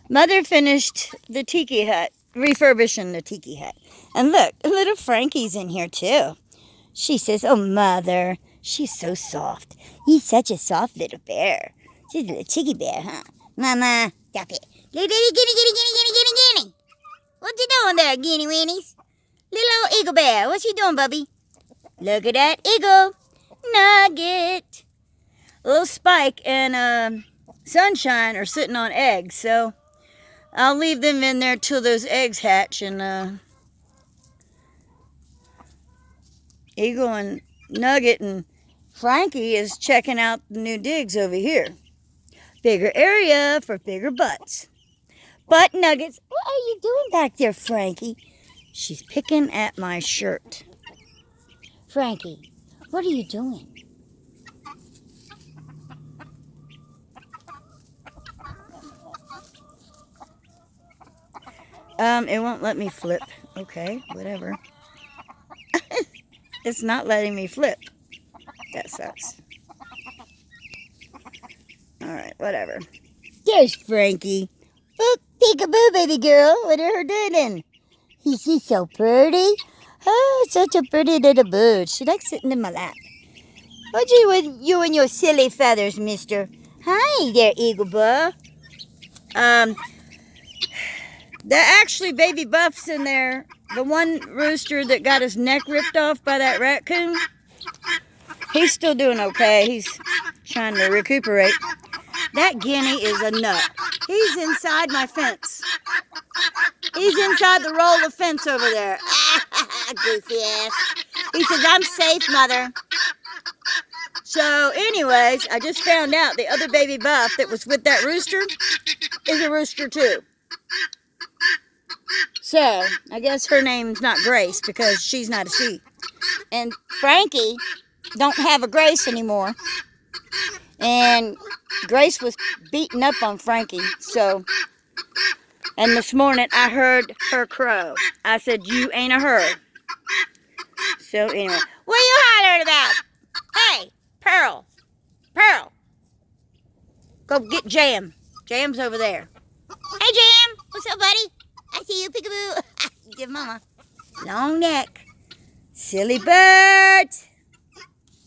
Mother finished the tiki hut, refurbishing the tiki hut. And look, little Frankie's in here too. She says, oh, Mother, she's so soft. He's such a soft little bear. She's a little chicky bear, huh? Mama, stop it. Guinea. What you doing there, guinea weenies? Little old eagle bear, what you doing, Bubby? Look at that eagle. Nugget. Little Spike and Sunshine are sitting on eggs, so I'll leave them in there till those eggs hatch, and Eagle and Nugget and Frankie is checking out the new digs over here. Bigger area for bigger butts. Butt nuggets. What are you doing back there, Frankie? She's picking at my shirt. Frankie, what are you doing? It won't let me flip. Okay, whatever. It's not letting me flip. That sucks. Alright, whatever. There's Frankie. Oh, peekaboo, baby girl. What are her doing? She's so pretty. Oh, such a pretty little bird. She likes sitting in my lap. What's with you and your silly feathers, mister? Hi there, Eagle Buff. There are actually baby buffs in there. The one rooster that got his neck ripped off by that raccoon, he's still doing okay. He's trying to recuperate. That guinea is a nut. He's inside my fence. He's inside the roll of fence over there. Goofy ass. He says, I'm safe, Mother. So, anyways, I just found out the other baby buff that was with that rooster is a rooster too. So, I guess her name's not Grace because she's not a she. And Frankie don't have a Grace anymore. And Grace was beating up on Frankie. So, and this morning I heard her crow. I said, you ain't a her. So, anyway. What are you hollering about? Hey, Pearl. Pearl. Go get Jam. Jam's over there. Hey, Jam. What's up, buddy? I see you, peekaboo. Give Mama. Long neck. Silly birds.